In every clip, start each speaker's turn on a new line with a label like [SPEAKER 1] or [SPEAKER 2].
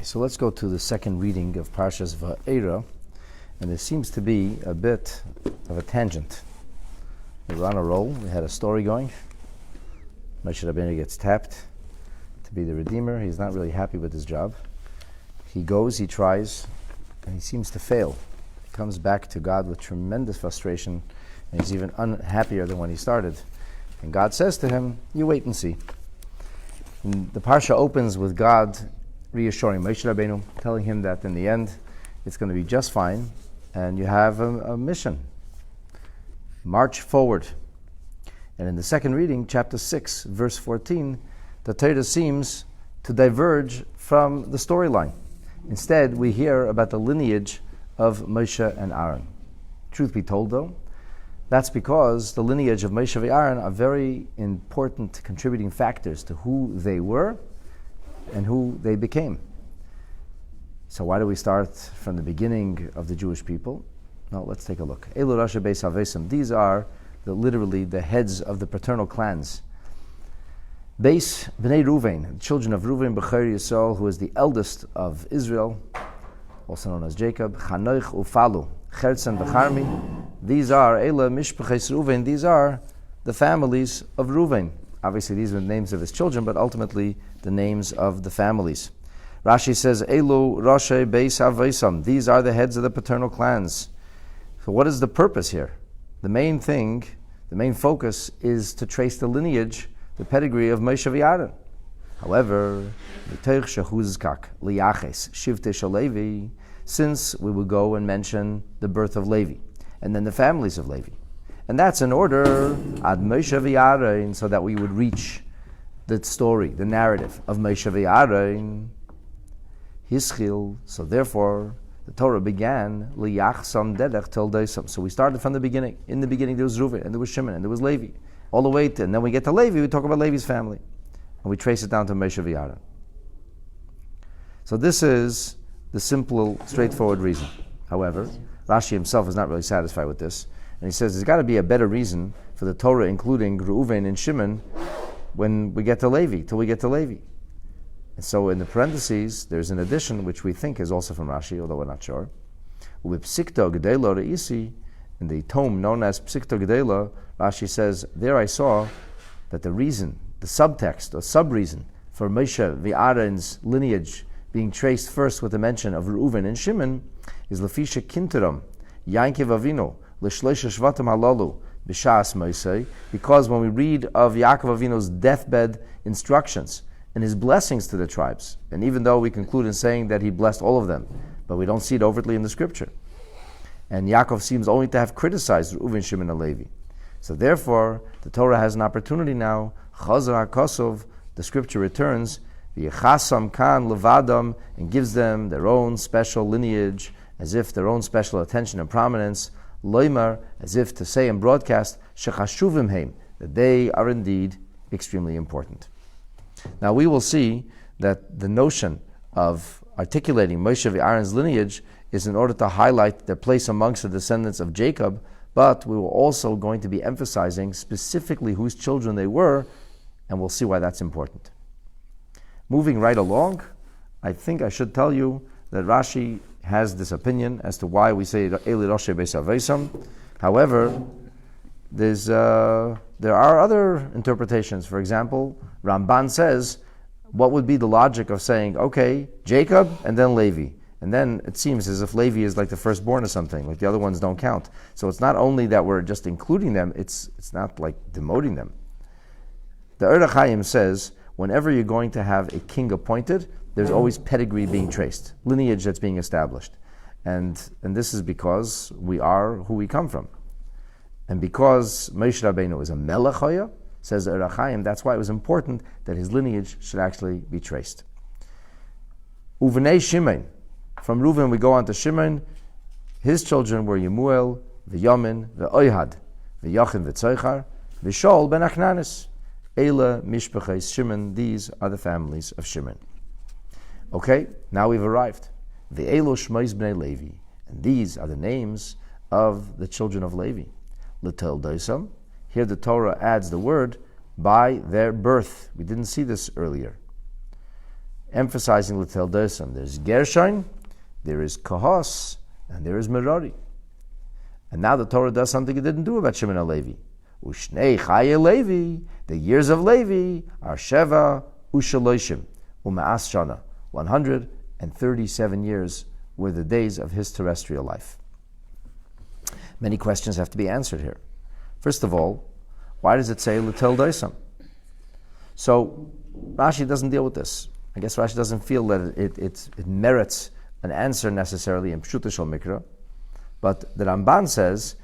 [SPEAKER 1] So let's go to the second reading of Parshat Va'eira, and there seems to be a bit of a tangent. We were on a roll, we had a story going. Moshe Rabbeinu gets tapped to be the Redeemer. He's not really happy with his job. He goes, he tries, and he seems to fail. He comes back to God with tremendous frustration, and he's even unhappier than when he started. And God says to him, you wait and see. And the Parsha opens with God reassuring Moshe Rabbeinu, telling him that in the end, it's going to be just fine, and you have a mission. March forward. And in the second reading, chapter 6, verse 14, the Torah seems to diverge from the storyline. Instead, we hear about the lineage of Moshe and Aaron. Truth be told, though, that's because the lineage of Moshe and Aaron are very important contributing factors to who they were and who they became. So why do we start from the beginning of the Jewish people? No, let's take a look. Elu Rasha Beis Havesim. These are literally the heads of the paternal clans. Beis Bnei Ruvain, children of Ruvain, Bechor Yisrael, who is the eldest of Israel, also known as Jacob. Chanoich Ufalu, Chertzen Becharmi. These are Ela Mishpaches Ruvain. These are the families of Ruvain. Obviously, these are the names of his children, but ultimately the names of the families. Rashi says, Elu Rashe Beis Havesim. These are the heads of the paternal clans. So what is the purpose here? The main thing, the main focus is to trace the lineage, the pedigree of Moshe and Aaron. However, since we will go and mention the birth of Levi, and then the families of Levi. And that's in order, ad Moshe and Aaron, so that we would reach the story, the narrative of Moshe and Aaron, Hischil. So therefore, the Torah began liyachsam derech tel doisam. So we started from the beginning. In the beginning there was Reuven, and there was Shimon, and there was Levi, all the way to, and then we get to Levi. We talk about Levi's family, and we trace it down to Moshe and Aaron. So this is the simple, straightforward reason. However, Rashi himself is not really satisfied with this, and he says there's got to be a better reason for the Torah including Reuven and Shimon when we get to Levi, till we get to Levi. And so in the parentheses, there's an addition which we think is also from Rashi, although we're not sure. With Psikta Gedela Re'isi, in the tome known as Psikta Gedela, Rashi says, there I saw that the reason, the subtext or sub-reason for Moshe Aaron's lineage being traced first with the mention of Reuven and Shimon is Lefisha Kinteram, Yankiv Avinu, L'shleisha Shvatim Halalu, B'shas Moshe, because when we read of Yaakov Avinu's deathbed instructions, and his blessings to the tribes. And even though we conclude in saying that he blessed all of them, but we don't see it overtly in the scripture. And Yaakov seems only to have criticized Reuven, Shimon, and Levi. So therefore, the Torah has an opportunity now, Chazar HaKosov, the scripture returns, V'yechasam kan levadam, and gives them their own special lineage, as if their own special attention and prominence, loimar, as if to say and broadcast, shechashuvim heim, that they are indeed extremely important. Now we will see that the notion of articulating Moshe and Aaron's lineage is in order to highlight their place amongst the descendants of Jacob, but we were also going to be emphasizing specifically whose children they were, and we'll see why that's important. Moving right along, I think I should tell you that Rashi has this opinion as to why we say Eli Roshe Beis Havesim. However, there are other interpretations. For example, Ramban says, what would be the logic of saying, okay, Jacob and then Levi? And then it seems as if Levi is like the firstborn or something, like the other ones don't count. So it's not only that we're just including them, it's not like demoting them. The Ur HaChaim says, whenever you're going to have a king appointed, there's always pedigree being traced, lineage that's being established. And this is because we are who we come from. And because Moshe Rabbeinu is a Melech Hoya, says the Ur HaChaim, that's why it was important that his lineage should actually be traced. Uvenei Shimon. From Reuven we go on to Shimon. His children were Yemuel, V'Yamin, V'Oihad, V'Yachin, V'Tzochar, V'Shol ben Achnanis. Eila Mishpaches Shimon. These are the families of Shimon. Okay, now we've arrived. V'Elo Shmois bnei Levi. And these are the names of the children of Levi. L'tel doisam. Here the Torah adds the word by their birth. We didn't see this earlier. emphasizing L'tel Doisam. There's Gershon, there is Kahos, and there is Merari. And now the Torah does something it didn't do about Shimon HaLevi. Ushnei Chaye Levi, the years of Levi are Sheva Ushaloshim, U'Ma'as Shana. 137 years were the days of his terrestrial life. Many questions have to be answered here. First of all, why does it say L'tel Doisam? So Rashi doesn't deal with this. I guess Rashi doesn't feel that it merits an answer necessarily in Pshuta Shel Mikra. But the Ramban says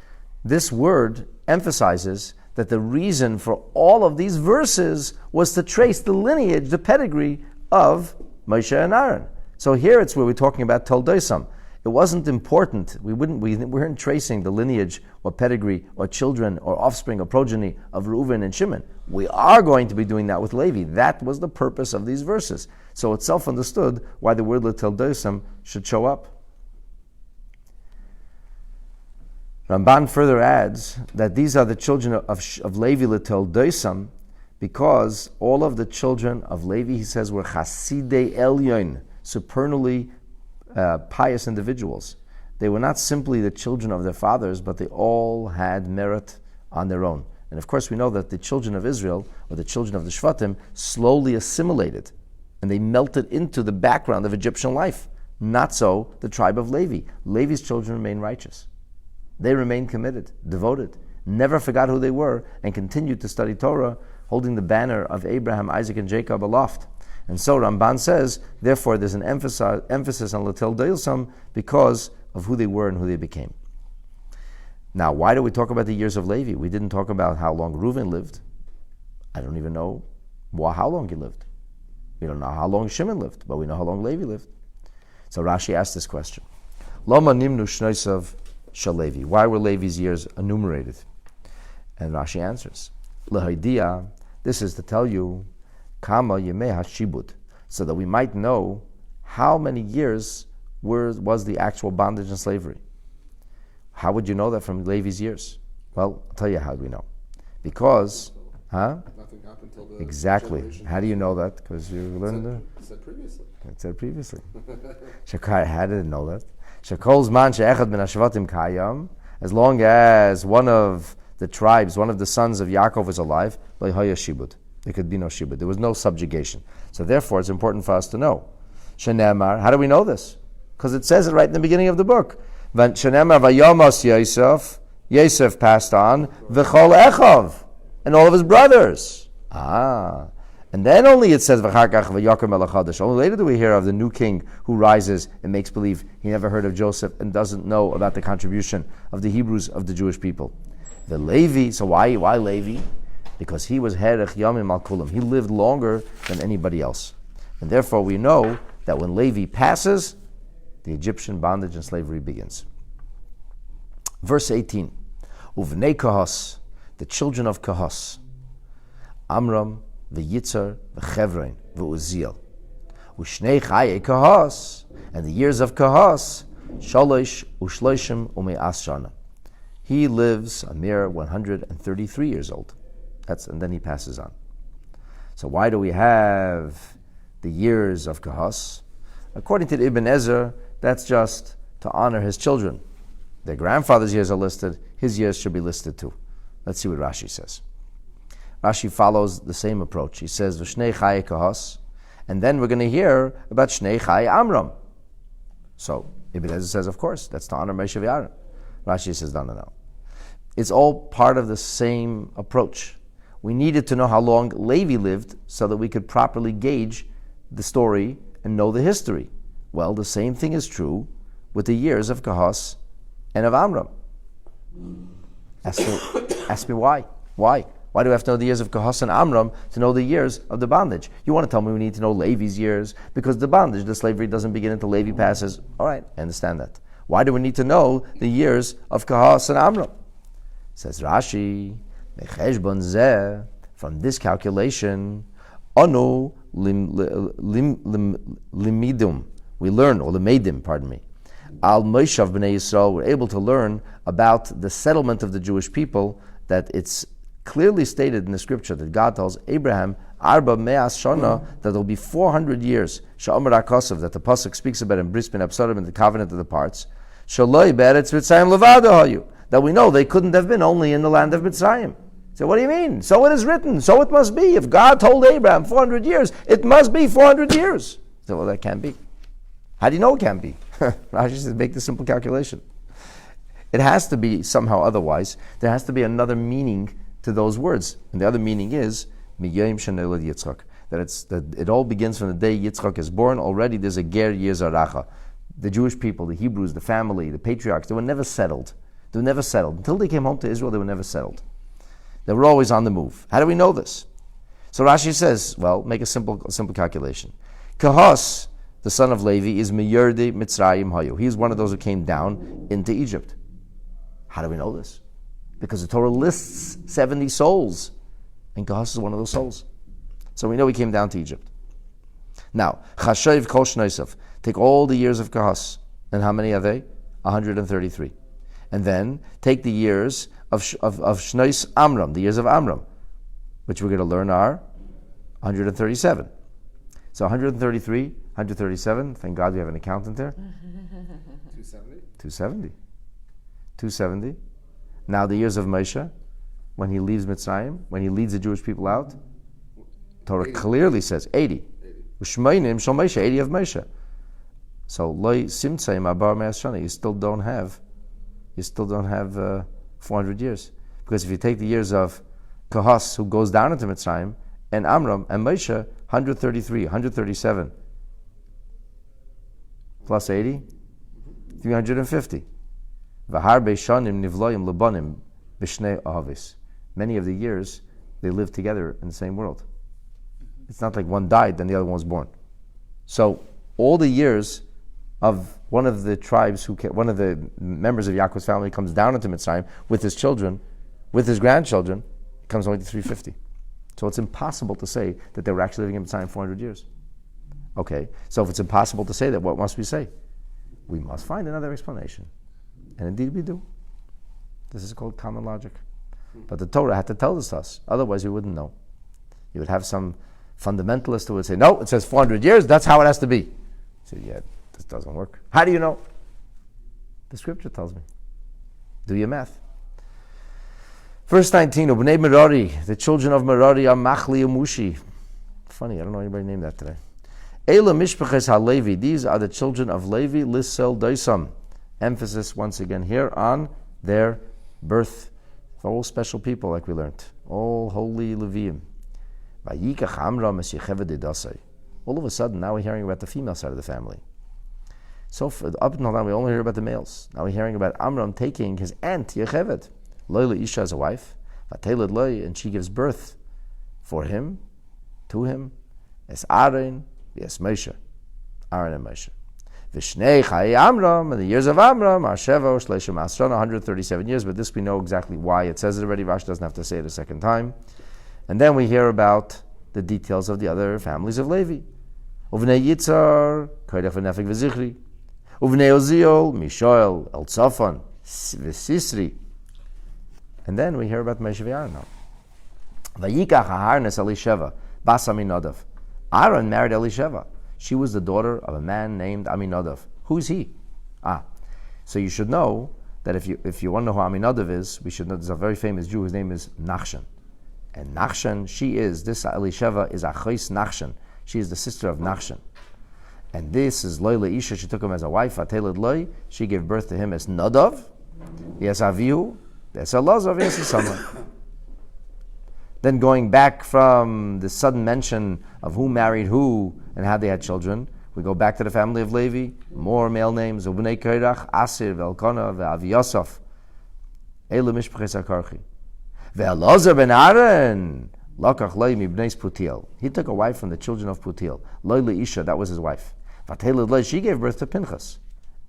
[SPEAKER 1] this word emphasizes that the reason for all of these verses was to trace the lineage, the pedigree of Moshe and Aaron. So here it's where we're talking about Tel Doisam. It wasn't important. We weren't tracing the lineage or pedigree or children or offspring or progeny of Reuven and Shimon. We are going to be doing that with Levi. That was the purpose of these verses. So it's self-understood why the word L'tel Doisam should show up. Ramban further adds that these are the children of Levi L'tel Doisam because all of the children of Levi, he says, were Chasidei Elyon, supernally pious individuals. They were not simply the children of their fathers, but they all had merit on their own. And of course we know that the children of Israel, or the children of the Shvatim, slowly assimilated, and they melted into the background of Egyptian life. Not so the tribe of Levi. Levi's children remained righteous. They remained committed, devoted, never forgot who they were, and continued to study Torah, holding the banner of Abraham, Isaac, and Jacob aloft. And so Ramban says, therefore there's an emphasis on L'tel Doisam because of who they were and who they became. Now, why do we talk about the years of Levi? We didn't talk about how long Reuven lived. I don't even know how long he lived. We don't know how long Shimon lived, but we know how long Levi lived. So Rashi asked this question. Lama nimnu shnoisav shel Levi. Why were Levi's years enumerated? And Rashi answers, L'haidia, this is to tell you, Kama Yemei HaShibud, so that we might know how many years was the actual bondage and slavery. How would you know that from Levi's years? Well, I'll tell you how we know. Because,
[SPEAKER 2] nothing happened until the
[SPEAKER 1] exactly.
[SPEAKER 2] generation.
[SPEAKER 1] How do you know that? Because you learned it. It said previously. How did it know that? Shekol's man she'echad min hashvatim kayam. As long as one of the tribes, one of the sons of Yaakov is alive, le'haya shibud. There could be no shibud. There was no subjugation. So therefore, it's important for us to know. Shenemar, how do we know this? Because it says it right in the beginning of the book. Shenemar vayamos Yosef passed on, v'chol echav, and all of his brothers. And then only it says, v'char kach v'yakom elachadash. Only later do we hear of the new king who rises and makes believe he never heard of Joseph and doesn't know about the contribution of the Hebrews of the Jewish people. The Levi, so why Levi? Because he was Herech Yamim Al Kulam. He lived longer than anybody else. And therefore we know that when Levi passes, the Egyptian bondage and slavery begins. Verse 18. Uvnei Kahos, the children of Kahos. Amram, V'Yitzar, V'Chevron, V'Uziel. Ushnei Chaye Kahos, and the years of Kahos, Shalosh, Ushloshim, Ume'as Shana. He lives a mere 133 years old. And then he passes on. So why do we have the years of Kahos? According to the Ibn Ezra, that's just to honor his children. Their grandfather's years are listed, his years should be listed too. Let's see what Rashi says. Rashi follows the same approach. He says, V'shnei Chaye Kahos, and then we're going to hear about Shnei Chaye Amram. So Ibn Ezra says, of course, that's to honor Moshe v'Aaron. Rashi says, no. It's all part of the same approach. We needed to know how long Levi lived so that we could properly gauge the story and know the history. Well, the same thing is true with the years of Kahos and of Amram. Ask me why? Why? Why do we have to know the years of Kahos and Amram to know the years of the bondage? You want to tell me we need to know Levi's years because the bondage, the slavery doesn't begin until Levi passes. All right, I understand that. Why do we need to know the years of Kahos and Amram? Says Rashi, from this calculation, anu limidum, we learn, or limedim, al Moshav b'nei Yisrael, we're able to learn about the settlement of the Jewish people, that it's clearly stated in the scripture that God tells Abraham, Arba Me'as Shana, that there will be 400 years, Sha'omer HaKosav, that the Pasuk speaks about in Bris Ben Absarim, in the covenant of the parts, Shaloi Be'eretz Mitzrayim Levado Hayu, that we know they couldn't have been only in the land of Mitzrayim. So what do you mean? So it is written, so it must be. If God told Abraham 400 years, it must be 400 years. So well, that can't be. How do you know it can't be? Rashi says, make the simple calculation. It has to be somehow otherwise. There has to be another meaning to those words. And the other meaning is, that it all begins from the day Yitzchak is born. Already there's a ger yezaracha. The Jewish people, the Hebrews, the family, the patriarchs, they were never settled. They were never settled. Until they came home to Israel, they were never settled. They were always on the move. How do we know this? So Rashi says, well, make a simple calculation. Kahos, the son of Levi, is Meyerde Mitzrayim Hayu. He is one of those who came down into Egypt. How do we know this? Because the Torah lists 70 souls, and Kahos is one of those souls. So we know he came down to Egypt. Now, Chashav Kol Shnoisav, take all the years of Kahos, and how many are they? 133. And then take the years of Shnois Amram, the years of Amram, which we're going to learn are 137. So 133, 137, thank God we have an accountant there.
[SPEAKER 2] 270.
[SPEAKER 1] 270. 270. Now the years of Moshe, when he leaves Mitzrayim, when he leads the Jewish people out, Torah
[SPEAKER 2] 80.
[SPEAKER 1] clearly says 80. U'shmeinim shel Moshe, 80 of Moshe. So loy simtzayim abar me'as shana. You still don't have 400 years, because if you take the years of Kahas, who goes down into Mitzrayim, and Amram and Moshe, 133, 137 plus 80, 350. V'harbe shanim nivloyim lebanim b'shnei ahavis. Many of the years they lived together in the same world. It's not like one died, then the other one was born. So all the years of one of the tribes, one of the members of Yaakov's family comes down into Mitzrayim with his children, with his grandchildren, it comes only to 350. So it's impossible to say that they were actually living in Mitzrayim 400 years. Okay, so if it's impossible to say that, what must we say? We must find another explanation. And indeed we do. This is called common logic. But the Torah had to tell this to us, otherwise we wouldn't know. You would have some fundamentalist who would say, no, it says 400 years, that's how it has to be. So yeah, this doesn't work. How do you know? The scripture tells me. Do your math. Verse 19, Ubnei Merari, the children of Merari are Machli and Mushi. Funny, I don't know anybody named that today. Eila Mishpaches HaLevi, these are the children of Levi, Lissel Doisam. Emphasis once again here on their birth. For all special people, like we learned. All holy Leviim. All of a sudden, now we're hearing about the female side of the family. So up until now, we only hear about the males. Now we're hearing about Amram taking his aunt Yecheved, Loila Isha as a wife, and she gives birth for him, to him, as Aaron, as Moshe, Aaron and Moshe. Vishnei Chai Amram, and the years of Amram are Sheva Shleishim Asron, 137 years. But this we know exactly why it says it already. Rashi doesn't have to say it a second time. And then we hear about the details of the other families of Levi. Uvnei Yitzhar, Koydach v'Nefek v'Zichri. Uvnei Oziel, Mishael, Eltzafan, v'Sisri. And then we hear about Moshe v'Aaron now. Vayikach ha'harnes Elisheva, bas Aminadav. Aaron married Elisheva. She was the daughter of a man named Aminadav. Who's he? So you should know that if you want to know who Aminadav is, we should know there's a very famous Jew. His name is Nachshon. And Nachshon, this Elisheva is Achos Nachshon. She is the sister of Nachshon. And this is Loila Isha. She took him as a wife. Ateled Loi. She gave birth to him as Nadav. Yes, Avihu. Yes, Elazar. Yes, Sama. Then going back from the sudden mention of who married who and how they had children, we go back to the family of Levi. More male names: Ubnei Korach, Asir, Elkanah, Avi Yosef. Elu mishpaches hakarchi. Ve'Elazar ben Aaron lakach loi mibnei Putiel. He took a wife from the children of Putiel. Loi leisha, that was his wife. Vateled loi, she gave birth to Pinchas.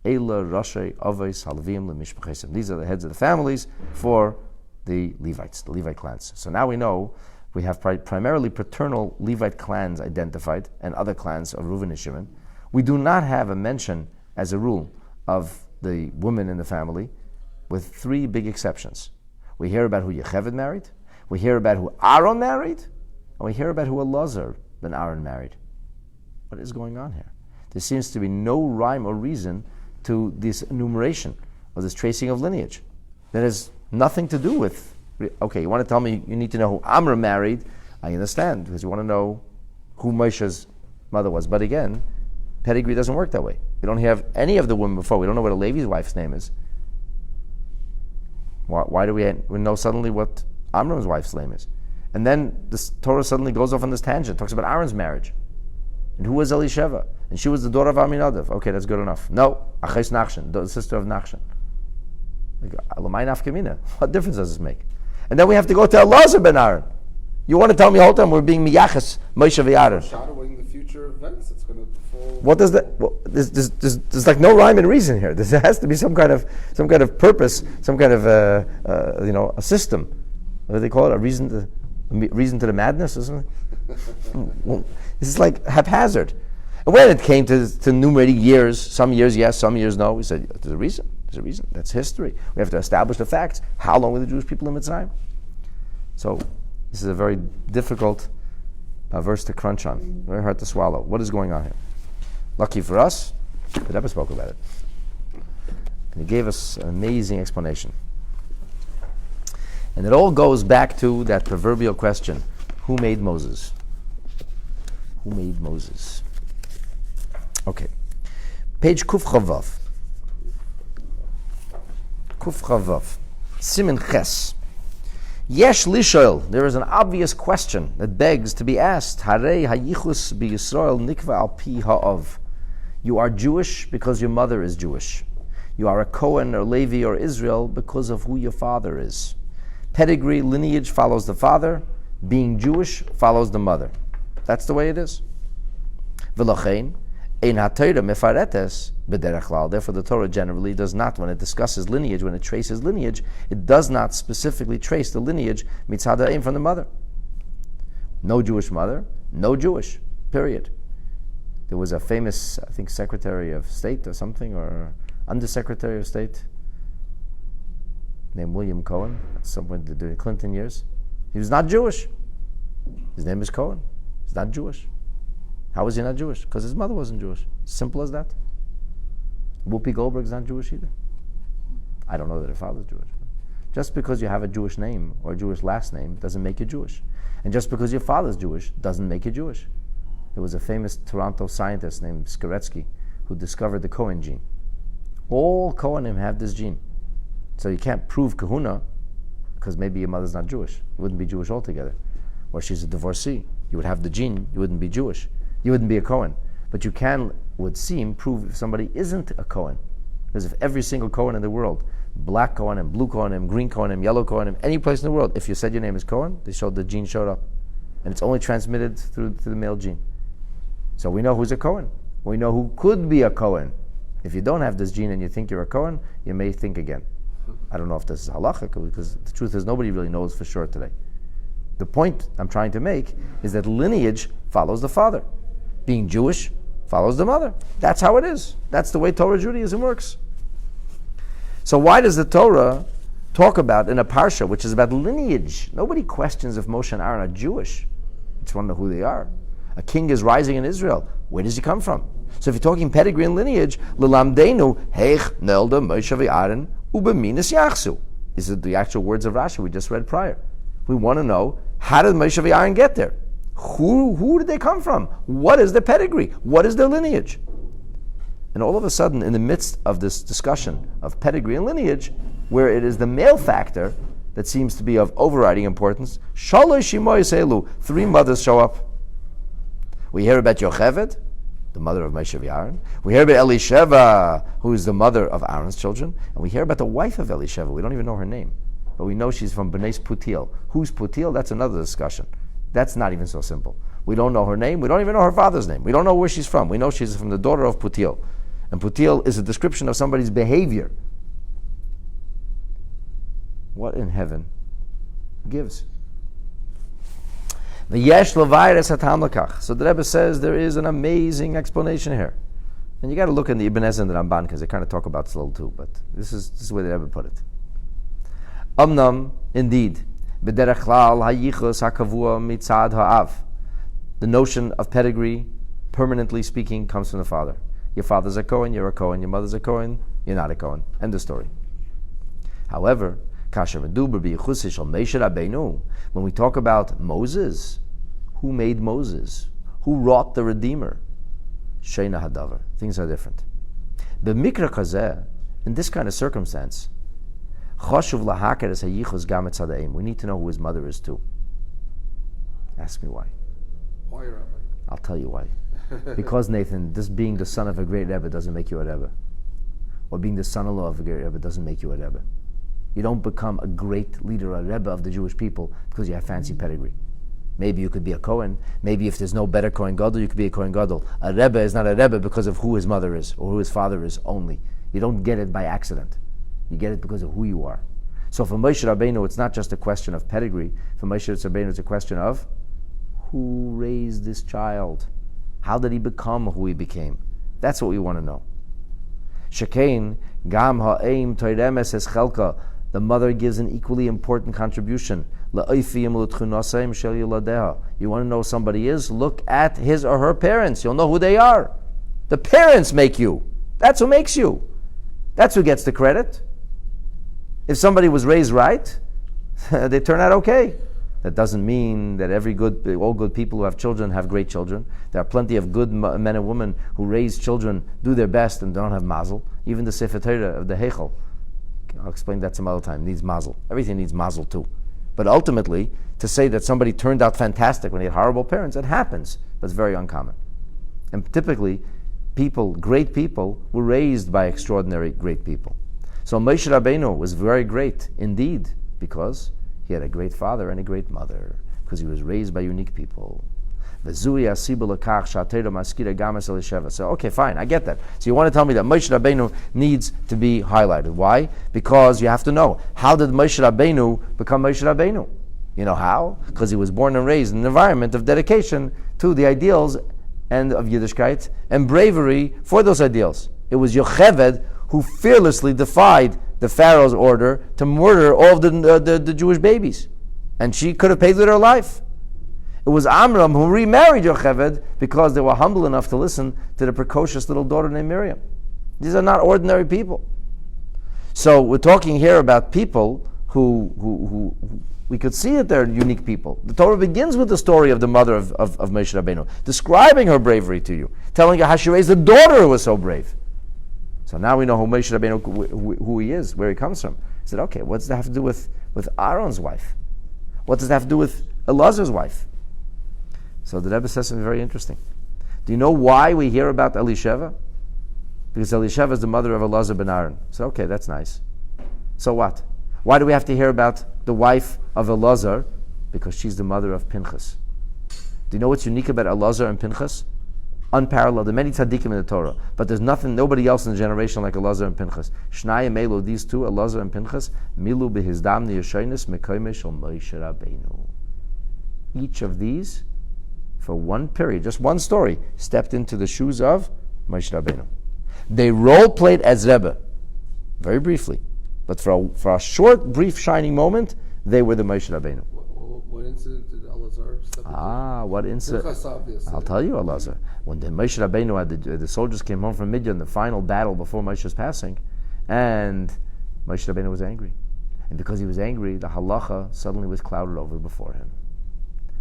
[SPEAKER 1] Eila Rashi Avos Halvim leMishpachesim. These are the heads of the families for the Levites, the Levite clans. So now we know we have primarily paternal Levite clans identified and other clans of Reuven and Shimon. We do not have a mention, as a rule, of the woman in the family, with three big exceptions. We hear about who Yecheved married, We hear about who Aaron married, and we hear about who Elazar ben Aaron married. What is going on here? There seems to be no rhyme or reason to this enumeration or this tracing of lineage. That has nothing to do with, okay, you want to tell me you need to know who Amram married, I understand, because you want to know who Moshe's mother was. But again, pedigree doesn't work that way. We don't have any of the women before. We don't know what a Levi's wife's name is. Why do we know suddenly what Amram's wife's name is? And then this Torah suddenly goes off on this tangent, talks about Aaron's marriage. And who was Elisheva? And she was the daughter of Aminadav. Okay, that's good enough. No, Aches Nachshon, the sister of Nachshon. What difference does this make? And then we have to go to Elazar ben Aaron. You want to tell me the whole time we're being miyaches Moshe v'Aaron?
[SPEAKER 2] Shadowing the future events. It's going to fall.
[SPEAKER 1] What does that? Well, there's like no rhyme and reason here. There has to be some kind of purpose, some kind of a system. What do they call it? A reason to the madness or something. This is like haphazard. And when it came to enumerating years, some years yes, some years no, we said there's a reason. There's a reason. That's history. We have to establish the facts. How long were the Jewish people in Mitzrayim? So this is a very difficult verse to crunch on. Very hard to swallow. What is going on here? Lucky for us, the Rebbe spoke about it. And he gave us an amazing explanation. And it all goes back to that proverbial question, who made Moses? Who made Moses? Okay. Page Kuf Chavav. Kuf Chavav. Simin Ches. Yesh Lishoel. There is an obvious question that begs to be asked. Harei hayichus b'Yisrael nikva al pi ha'av. You are Jewish because your mother is Jewish. You are a Cohen or Levi or Israel because of who your father is. Pedigree, lineage follows the father. Being Jewish follows the mother. That's the way it is. V'lochein, ein ha-Torah mefaretes b'derech klal. Therefore, the Torah generally does not, when it discusses lineage, when it traces lineage, it does not specifically trace the lineage mitzad ha'em from the mother. No Jewish mother, no Jewish, period. There was a famous, I think, Secretary of State or something, or Undersecretary of State, named William Cohen, at some point during the Clinton years. He was not Jewish. His name is Cohen. He's not Jewish. How is he not Jewish? Because his mother wasn't Jewish. Simple as that. Whoopi Goldberg's not Jewish either. I don't know that her father's Jewish. Just because you have a Jewish name or a Jewish last name doesn't make you Jewish. And just because your father's Jewish doesn't make you Jewish. There was a famous Toronto scientist named Skoretsky who discovered the Cohen gene. All Cohenim have this gene. So you can't prove kahuna because maybe your mother's not Jewish. You wouldn't be Jewish altogether. Or she's a divorcee. You would have the gene, you wouldn't be Jewish. You wouldn't be a Cohen. But you can, would seem, prove if somebody isn't a Cohen. Because if every single Cohen in the world, black Cohenim, blue Cohenim, green Cohenim, yellow Cohenim, any place in the world, if you said your name is Cohen, the gene showed up. And it's only transmitted through the male gene. So we know who's a Cohen. We know who could be a Cohen. If you don't have this gene and you think you're a Cohen, you may think again. I don't know if this is halachic, because the truth is nobody really knows for sure today. The point I'm trying to make is that lineage follows the father. Being Jewish follows the mother. That's how it is. That's the way Torah Judaism works. So why does the Torah talk about in a parsha, which is about lineage? Nobody questions if Moshe and Aaron are Jewish. It's want to know who they are. A king is rising in Israel. Where does he come from? So if you're talking pedigree and lineage, L'lamdeinu heich nelda Moshe v'Aaron ubeminas yachsu. These are the actual words of Rashi we just read prior. We want to know, how did Moshe v'Aaron get there? Who did they come from? What is their pedigree? What is their lineage? And all of a sudden, in the midst of this discussion of pedigree and lineage, where it is the male factor that seems to be of overriding importance, Shalosh Shimoyos Elu, 3 mothers show up. We hear about Yocheved, the mother of Moshe v'Aaron. We hear about Elisheva, who is the mother of Aaron's children. And we hear about the wife of Elisheva. We don't even know her name. But we know she's from Bnei Putiel. Who's Putiel? That's another discussion. That's not even so simple. We don't know her name. We don't even know her father's name. We don't know where she's from. We know she's from the daughter of Putiel. And Putiel is a description of somebody's behavior. What in heaven gives? So the Rebbe says there is an amazing explanation here. And you got to look in the Ibn Ezra and the Ramban because they kind of talk about this a little too, but this is where the Rebbe put it. Amnam, indeed, B'derech klal hayichus hakavua mitzad ha'av. The notion of pedigree, permanently speaking, comes from the father. Your father's a Kohen, you're a Kohen. Your mother's a Kohen, you're not a Kohen. End of story. However, when we talk about Moses, who made Moses? Who wrought the Redeemer? Sheina hadavar. Things are different. B'mikra kazeh, in this kind of circumstance, chashuv lahaker es hayichus gam etzadaim. We need to know who his mother is too. Ask me why.
[SPEAKER 2] Why, Rabbi?
[SPEAKER 1] I'll tell you why. Because, Nathan, this being the son of a great Rebbe doesn't make you a Rebbe. Or being the son-in-law of a great Rebbe doesn't make you a Rebbe. You don't become a great leader, a Rebbe of the Jewish people because you have fancy pedigree. Maybe you could be a Kohen. Maybe if there's no better Kohen Gadol, you could be a Kohen Gadol. A Rebbe is not a Rebbe because of who his mother is or who his father is only. You don't get it by accident. You get it because of who you are. So for Moshe Rabbeinu, it's not just a question of pedigree. For Moshe Rabbeinu, it's a question of who raised this child? How did he become who he became? That's what we want to know. Shekain, gam ha'eim toiremes es chelka. The mother gives an equally important contribution. You want to know who somebody is? Look at his or her parents. You'll know who they are. The parents make you. That's who makes you. That's who gets the credit. If somebody was raised right, they turn out okay. That doesn't mean that all good people who have children have great children. There are plenty of good men and women who raise children, do their best, and don't have mazel. Even the Sefer Torah of the Heichel, I'll explain that some other time, needs mazel. Everything needs mazel too. But ultimately, to say that somebody turned out fantastic when they had horrible parents, it happens, but it's very uncommon. And typically, great people, were raised by extraordinary great people. So Moshe Rabbeinu was very great indeed, because he had a great father and a great mother, because he was raised by unique people. So, okay, fine, I get that. So you want to tell me that Moshe Rabbeinu needs to be highlighted. Why? Because you have to know, how did Moshe Rabbeinu become Moshe Rabbeinu? You know how? Because he was born and raised in an environment of dedication to the ideals and of Yiddishkeit and bravery for those ideals. It was Yocheved who fearlessly defied the Pharaoh's order to murder all of the Jewish babies. And she could have paid with her life. It was Amram who remarried Yocheved because they were humble enough to listen to the precocious little daughter named Miriam. These are not ordinary people. So we're talking here about people who we could see that they're unique people. The Torah begins with the story of the mother of Moshe Rabbeinu, describing her bravery to you, telling you how she raised a daughter who was so brave. So now we know who Moshe Rabbeinu, who he is, where he comes from. He said, okay, what does that have to do with Aaron's wife? What does that have to do with Elazar's wife? So the Rebbe says something very interesting. Do you know why we hear about Elisheva? Because Elisheva is the mother of Elazar ben Aaron. So okay, that's nice. So what? Why do we have to hear about the wife of Elazar? Because she's the mother of Pinchas. Do you know what's unique about Elazar and Pinchas? Unparalleled. There are many tzaddikim in the Torah, but there's nobody else in the generation like Elazar and Pinchas. Shnayim Elo, these two, Elazar and Pinchas, Milu behizdam niyashaynis mekayme shel Moshe Rabbeinu. Each of these, for one period, just one story, stepped into the shoes of Moshe Rabbeinu. They role-played as Rebbe, very briefly, but for a short, brief, shining moment, they were the Moshe Rabbeinu.
[SPEAKER 2] What incident did Elazar step into?
[SPEAKER 1] What incident? I'll tell you, Elazar. When the Moshe Rabbeinu the soldiers came home from Midian, the final battle before Moshe's passing, and Moshe Rabbeinu was angry. And because he was angry, the halacha suddenly was clouded over before him.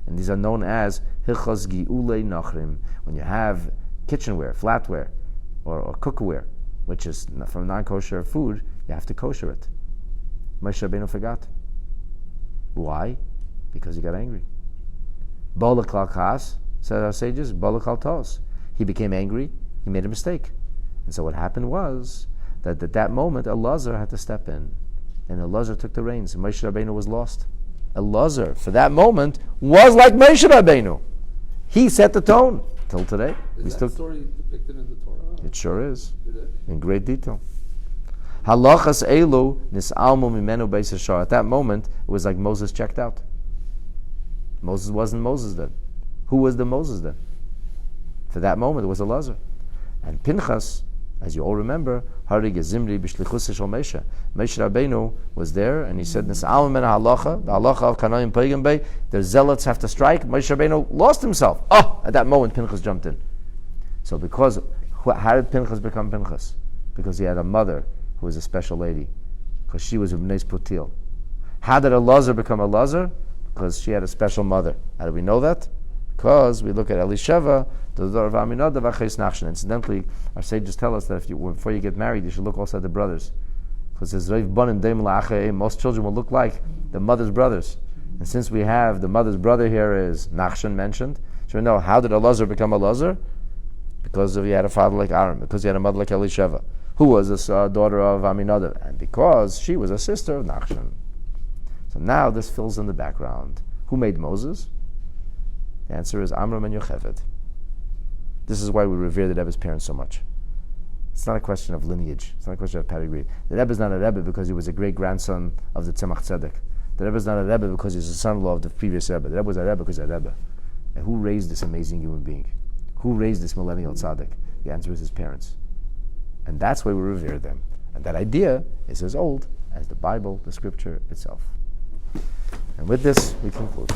[SPEAKER 1] And these are known as hilchos gi'ulei nachrim. When you have kitchenware, flatware, or cookware, which is from non-kosher food, you have to kosher it. Moshe Rabbeinu forgot. Why? Because he got angry. Bolakal kas, said our sages, bolakal tos. He became angry, he made a mistake. And so what happened was that at that moment, Elazar had to step in. And Elazar took the reins, and Moshe Rabbeinu was lost. Elazar, for that moment, was like Moshe Rabbeinu. He set the tone. Till today.
[SPEAKER 2] Is that story depicted in the Torah?
[SPEAKER 1] It sure is.
[SPEAKER 2] In
[SPEAKER 1] great detail. Halachas elu nisalmu mimenu beis hashar. At that moment, it was like Moses checked out. Moses wasn't Moses then. Who was the Moses then? For that moment, it was Elazar. And Pinchas, As you all remember, Harig Zimri b'shlichus shel Moshe. Moshe Rabbeinu was there, and he said, "Nis'al min halacha, the halacha of Kanayim Pagim Bay. The zealots have to strike." Moshe Rabbeinu lost himself. Oh, at that moment, Pinchas jumped in. So how did Pinchas become Pinchas? Because he had a mother who was a special lady, because she was Bnei Putil. How did Elazar become Elazar? Because she had a special mother. How do we know that? Because we look at Elisheva, the daughter of Aminadav, Achais Nachshon. Incidentally, our sages tell us that before you get married, you should look also at the brothers. Because there's Reiv Bon and Deim La'achei, most children will look like the mother's brothers. And since we have the mother's brother here is Nachshon mentioned, so we know how did Elazar become Elazar? Because he had a father like Aaron, because he had a mother like Elisheva, who was a daughter of Aminadav, and because she was a sister of Nachshon. So now this fills in the background. Who made Moses? The answer is Amram and Yocheved. This is why we revere the Rebbe's parents so much. It's not a question of lineage. It's not a question of pedigree. The Rebbe is not a Rebbe because he was a great-grandson of the Tzemach Tzedek. The Rebbe is not a Rebbe because he's a son-in-law of the previous Rebbe. The Rebbe was a Rebbe because he's a Rebbe. And who raised this amazing human being? Who raised this millennial tzaddik? The answer is his parents. And that's why we revere them. And that idea is as old as the Bible, the scripture itself. And with this, we conclude.